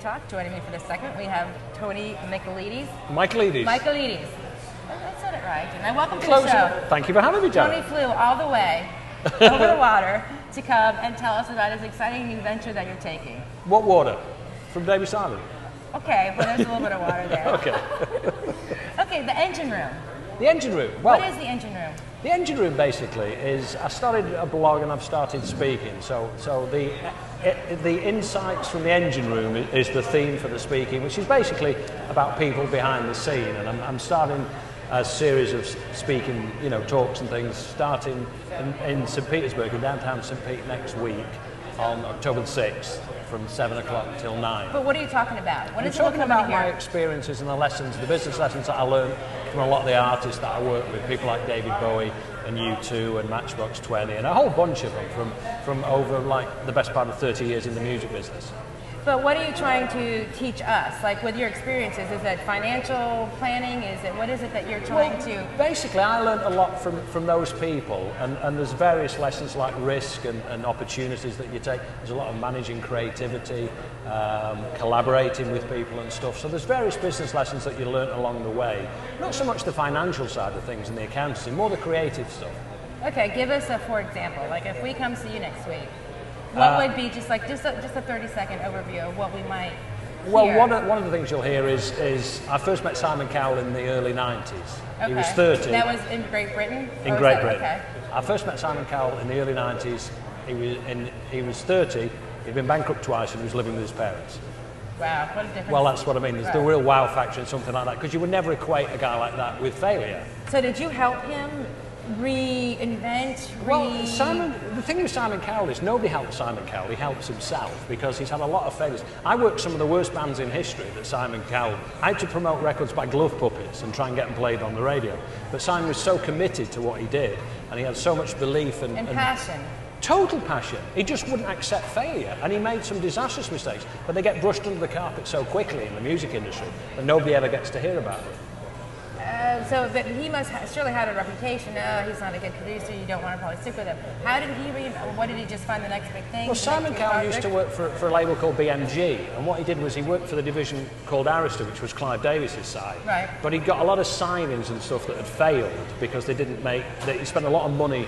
Talk. Joining me for this segment, we have Tony Michaelides. Michaelides. Michaelides. I said it right, didn't I? Welcome to the show. Thank you for having me, Joe. Tony flew all the way over the water to come and tell us about his exciting new venture that you're taking. What water? From Davis Island? Okay, well there's a little bit of water there. Okay. Okay, the engine room. The engine room. Well, what is the engine room? The engine room basically is, I started a blog and I've started speaking. So the insights from the engine room is the theme for the speaking, which is basically about people behind the scene. And I'm starting a series of speaking, talks and things, starting in St. Petersburg, in downtown St. Pete next week on October the 6th from 7 o'clock till 9. But what are you talking about? What I'm is talking about my experiences and the lessons, the business lessons that I learned from a lot of the artists that I work with, people like David Bowie and U2 and Matchbox 20 and a whole bunch of them from over like the best part of 30 years in the music business. But what are you trying to teach us? Like with your experiences, is it financial planning? What is it that you're trying to? Basically, I learned a lot from those people, and there's various lessons like risk and opportunities that you take. There's a lot of managing creativity, collaborating with people and stuff. So there's various business lessons that you learn along the way. Not so much the financial side of things and the accountancy, more the creative stuff. Okay, give us for example, like if we come see you next week, what would be just a 30-second overview of what we might hear? Well, one of the things you'll hear is I first met Simon Cowell in the early 90s. Okay. He was 30. That was in Great Britain? In Great Britain. Okay. I first met Simon Cowell in the early 90s. He was 30. He'd been bankrupt twice and he was living with his parents. Wow, what a difference. Well, that's what I mean. There's the real wow factor in something like that, because you would never equate a guy like that with failure. So did you help him reinvent? Well, the thing with Simon Cowell is nobody helps Simon Cowell, he helps himself, because he's had a lot of failures. I worked some of the worst bands in history that Simon Cowell, I had to promote records by glove puppets and try and get them played on the radio. But Simon was so committed to what he did, and he had so much belief and passion. Total passion. He just wouldn't accept failure, and he made some disastrous mistakes, but they get brushed under the carpet so quickly in the music industry that nobody ever gets to hear about it. But he must surely had a reputation. No, he's not a good producer. You don't want to probably stick with him. How did he what did he just find the next big thing? Well, Simon Cowell used to work for a label called BMG, and what he did was he worked for the division called Arista, which was Clive Davis's side. Right. But he got a lot of signings and stuff that had failed because they didn't make. He spent a lot of money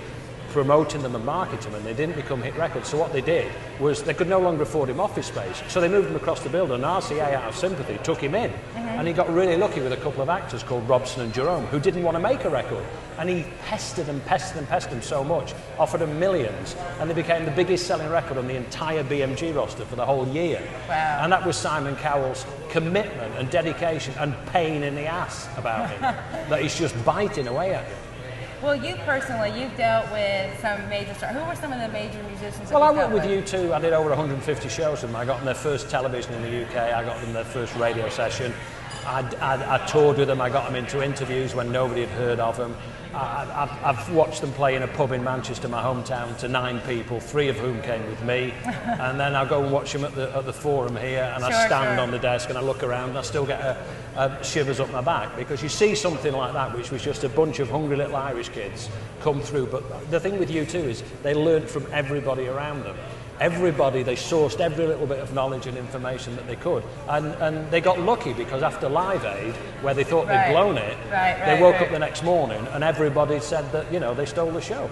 promoting them and marketing them, and they didn't become hit records. So what they did was they could no longer afford him office space, so they moved him across the building, and RCA, out of sympathy, took him in. And he got really lucky with a couple of actors called Robson and Jerome, who didn't want to make a record, and he pestered and pestered and pestered them so much, offered them millions, and they became the biggest selling record on the entire BMG roster for the whole year. Wow. And that was Simon Cowell's commitment and dedication and pain in the ass about him, that he's just biting away at him. Well, you personally, you've dealt with some major stars. Who were some of the major musicians? Well, I worked with U2. I did over 150 shows with them. I got them their first television in the UK. I got them their first radio session. I toured with them. I got them into interviews when nobody had heard of them. I've watched them play in a pub in Manchester, my hometown, to 9 people, 3 of whom came with me. And then I'll go and watch them at the Forum here, and I stand on the desk and I look around and I still get shivers up my back, because you see something like that, which was just a bunch of hungry little Irish kids come through. But the thing with U2 is they learned from everybody around them. Everybody, they sourced every little bit of knowledge and information that they could. And they got lucky, because after Live Aid, where they thought they'd blown it, they woke up the next morning and everybody said that, they stole the show.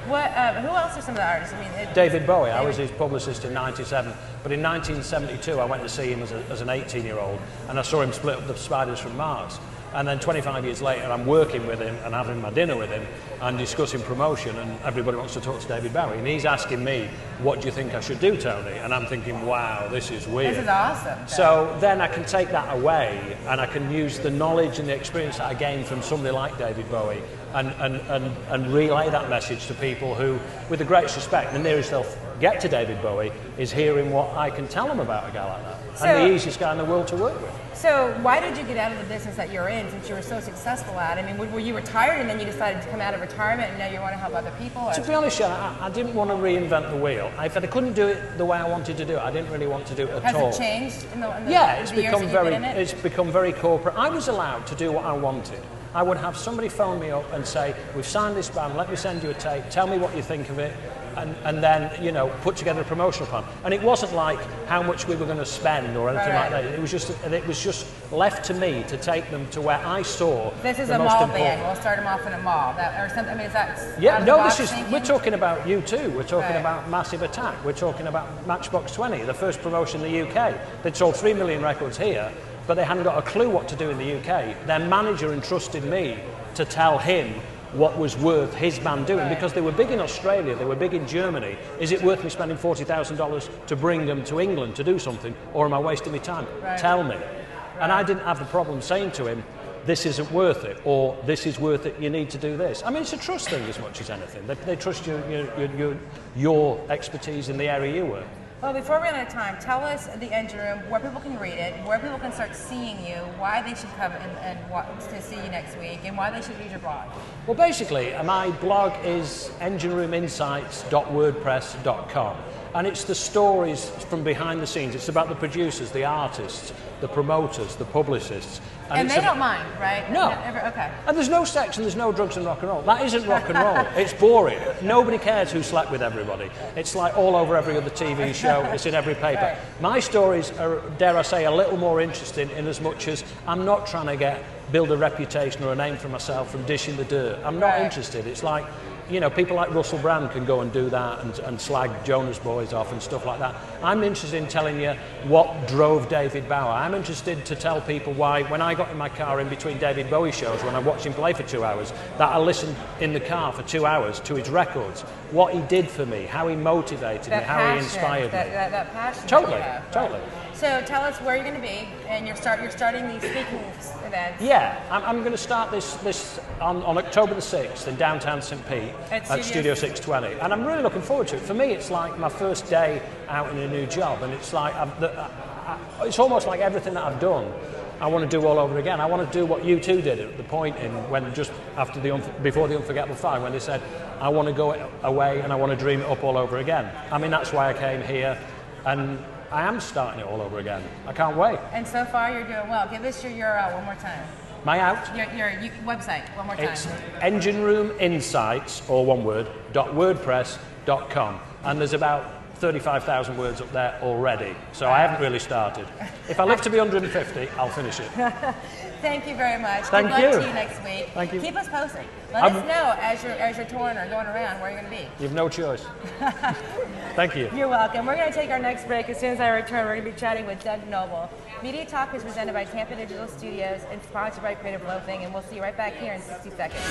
Who else are some of the artists? I mean, David Bowie. I was his publicist in '97, but in 1972 I went to see him as an 18-year-old, and I saw him split up the Spiders from Mars. And then 25 years later, I'm working with him and having my dinner with him and discussing promotion, and everybody wants to talk to David Bowie. And he's asking me, what do you think I should do, Tony? And I'm thinking, wow, this is weird. This is awesome. So then I can take that away, and I can use the knowledge and the experience that I gained from somebody like David Bowie and relay that message to people who, with the greatest respect, the nearest they'll get to David Bowie is hearing what I can tell them about a guy like that. And the easiest guy in the world to work with. So why did you get out of the business that you're in, since you were so successful at it? I mean, were you retired and then you decided to come out of retirement and now you want to help other people? Or? To be honest, I didn't want to reinvent the wheel. If I couldn't do it the way I wanted to do it, I didn't really want to do it at all. Has it changed in the yeah, years that you've been in it? It's become very corporate. I was allowed to do what I wanted. I would have somebody phone me up and say, we've signed this band, let me send you a tape, tell me what you think of it, and then, you know, put together a promotional plan. And it wasn't like how much we were going to spend or anything like that. It was just left to me to take them to where I saw this is the a most mall important. band. We'll start them off in a mall. Or something. I mean, is that? Yeah, no, this is. thinking? We're talking about U2. We're talking about Massive Attack. We're talking about Matchbox 20, the first promotion in the UK. They'd sold 3 million records here, but they hadn't got a clue what to do in the UK. Their manager entrusted me to tell him what was worth his band doing, because they were big in Australia, they were big in Germany. Is it worth me spending $40,000 to bring them to England to do something, or am I wasting my time? Tell me. And I didn't have the problem saying to him, this isn't worth it, or this is worth it, you need to do this. I mean, it's a trust thing as much as anything. They trust your expertise in the area you work. Well, before we run out of time, tell us the Engine Room, where people can read it, where people can start seeing you, why they should come and to see you next week, and why they should read your blog. Well, basically, my blog is engineroominsights.wordpress.com. And it's the stories from behind the scenes. It's about the producers, the artists, the promoters, the publicists. And they don't mind, right? No. Okay. And there's no sex and there's no drugs and rock and roll. That isn't rock and roll. It's boring. Nobody cares who slept with everybody. It's like all over every other TV show. It's in every paper. Right. My stories are, dare I say, a little more interesting in as much as I'm not trying to build a reputation or a name for myself from dishing the dirt. I'm not interested. It's like, you know, people like Russell Brand can go and do that and slag Jonas Boys off and stuff like that. I'm interested in telling you what drove David Bowie. I'm interested to tell people why, when I got in my car in between David Bowie shows, when I watched him play for 2 hours, that I listened in the car for 2 hours to his records, what he did for me, how he motivated me, how he inspired me. That passion. Totally, totally. So tell us where you're going to be, and you're starting these speaking events. Yeah, I'm going to start this on October the 6th in downtown St. Pete at Studio 620, and I'm really looking forward to it. For me, it's like my first day out in a new job, and it's like it's almost like everything that I've done, I want to do all over again. I want to do what U2 did at the point when just after before the Unforgettable 5, when they said, I want to go away and I want to dream it up all over again. I mean, that's why I came here, and I am starting it all over again. I can't wait. And so far, you're doing well. Give us your URL one more time. My out? Your website, one more time. It's engineroominsights, all one word, .wordpress.com. And there's about 35,000 words up there already. So I haven't really started. If I live to be 150, I'll finish it. Thank you very much. Thank you. Good luck to you next week. Thank you. Keep us posted. Let us know as you're touring or going around where you're going to be. You have no choice. Thank you. You're welcome. We're going to take our next break. As soon as I return, we're going to be chatting with Doug Noble. Media Talk is presented by Tampa Digital Studios and sponsored by Creative Loafing, and we'll see you right back here in 60 seconds.